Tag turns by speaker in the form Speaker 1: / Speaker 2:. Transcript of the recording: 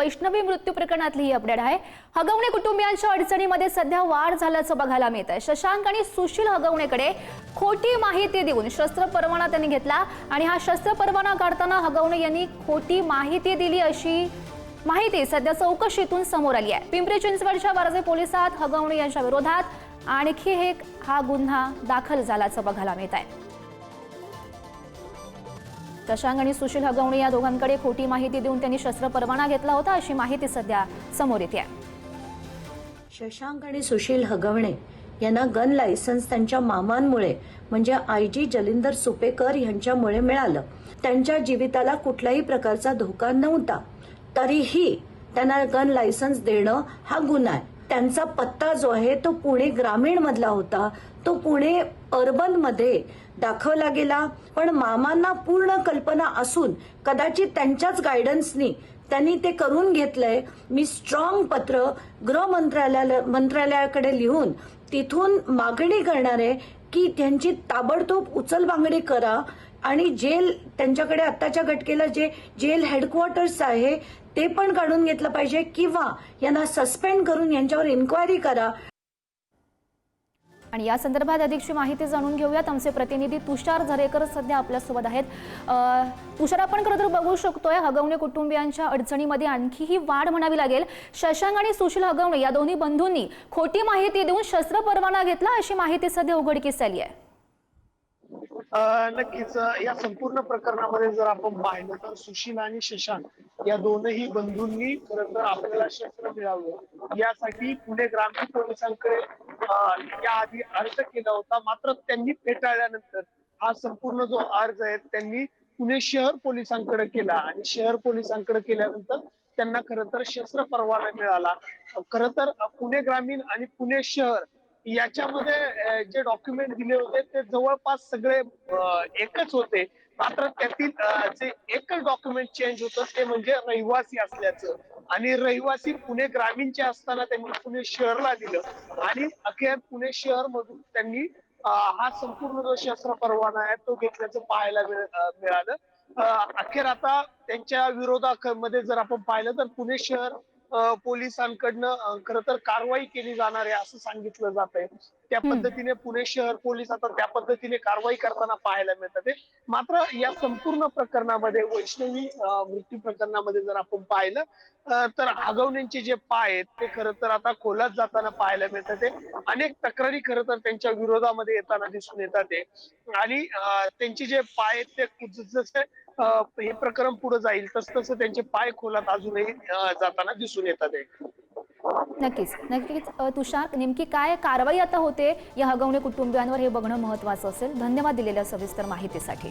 Speaker 1: वैष्णवी मृत्यू प्रकरणातली ही अपडेट आहे। हगवणे कुटुंबियांच्या अडचणीमध्ये सध्या वाढ झाल्याचं बघायला मिळत आहे। शशांक आणि सुशील हगवणेकडे खोटी माहिती देऊन शस्त्र परवाना त्यांनी घेतला आणि हा शस्त्र परवाना काढताना हगवणे यांनी खोटी माहिती दिली अशी माहिती सध्या चौकशीतून समोर आली आहे। पिंपरी चिंचवडच्या वारजे पोलिसात हगवणे यांच्या विरोधात आणखी एक हा गुन्हा दाखल झाल्याचं बघायला मिळत आहे। शशांक आणि सुशील हगवणे या दोघांकडे खोटी माहिती देऊन त्यांनी शस्त्र परवाना घेतला होता अशी माहिती सध्या समोर येते आहे।
Speaker 2: शशांक आणि सुशील हगवणे यांना गन लायसन्स त्यांच्या मामांमुळे म्हणजे आयजी जलिंदर सुपेकर यांच्यामुळे मिळालं। त्यांच्या जीविताला कुठल्याही प्रकारचा धोका नव्हता, तरीही त्यांना गन लायसन्स देणं हा गुन्हा आहे। त्यांचा पत्ता जो आहे तो पुणे ग्रामीण मधला होता, तो पुणे अर्बन मध्ये दाखवला गेला, पण मामांना पूर्ण कल्पना असून कदाचित त्यांच्याच गायडन्सनी त्यांनी ते करून घेतलंय। मी स्ट्रॉंग पत्र गृह मंत्रालयाकडे लिहून तिथून मागणी करणार आहे की त्यांची ताबडतोब उचलबांगडी करा आणि जेल त्यांच्याकडे आत्ताच्या घटकेला जे जेल हेडक्वार्टर्स आहे ते पण काढून घेतलं पाहिजे किंवा यांना सस्पेंड करून यांच्यावर इन्क्वायरी करा।
Speaker 1: आणि या संदर्भात अधिकची माहिती जाणून घेऊयात। आमचे प्रतिनिधी तुषार झरेकर सध्या आपल्यासोबत आहेत। तुषार, आपण खरं तर बघू शकतोय हगवणे कुटुंबियांच्या अडचणीमध्ये आणखी ही वाढ म्हणावी लागेल। शशांक आणि सुशील हगवणे या दोन्ही बंधूंनी खोटी माहिती देऊन शस्त्र परवाना घेतला अशी माहिती सध्या उघडकीस आली आहे।
Speaker 3: नक्कीच या संपूर्ण प्रकरणामध्ये जर आपण पाहिलं तर सुशील आणि शशांक या दोनही बंधूंनी खरं तर आपल्याला शस्त्र मिळावं यासाठी पुणे ग्रामीण पोलिसांकडे याआधी अर्ज केला होता, मात्र त्यांनी फेटाळल्यानंतर हा संपूर्ण जो अर्ज आहे त्यांनी पुणे शहर पोलिसांकडे केला आणि शहर पोलिसांकडे केल्यानंतर त्यांना खरं तर शस्त्र परवाना मिळाला। खरं तर पुणे ग्रामीण आणि पुणे शहर याच्यामध्ये जे डॉक्युमेंट दिले होते ते जवळपास सगळे एकच होते, मात्र त्यातील जे एकच डॉक्युमेंट चेंज होतं ते म्हणजे रहिवासी असल्याचं, आणि रहिवासी पुणे ग्रामीणचे असताना त्यांनी पुणे शहरला दिलं आणि अखेर पुणे शहर मधून त्यांनी हा संपूर्ण जो शस्त्र परवाना आहे तो घेतल्याचं पाहायला मिळालं। अखेर आता त्यांच्या विरोधामध्ये जर आपण पाहिलं तर पुणे शहर पोलिसांकडनं खरं तर कारवाई केली जाणार आहे असं सांगितलं जात आहे। त्या पद्धतीने पुणे शहर पोलीस आता त्या पद्धतीने कारवाई करताना पाहायला मिळतात। मात्र या संपूर्ण प्रकरणामध्ये वैष्णवी मृत्यू प्रकरणामध्ये जर आपण पाहिलं तर हगवण्यांचे जे पाय आहेत ते खरं तर आता खोलात जाताना पाहायला मिळतात। अनेक तक्रारी खरं तर त्यांच्या विरोधामध्ये येताना दिसून येतात आणि त्यांचे जे पाय आहेत ते जसे हे प्रकरण पुढे जाईल तसं त्यांचे पाय खोलात अजूनही जाताना दिसून येतात।
Speaker 1: नक्कीच नक्कीच तुषार, नेमकी काय कारवाई आता होते या हगवणे कुटुंबियांवर हे बघणं महत्त्वाचं असेल। धन्यवाद दिलेल्या सविस्तर माहितीसाठी।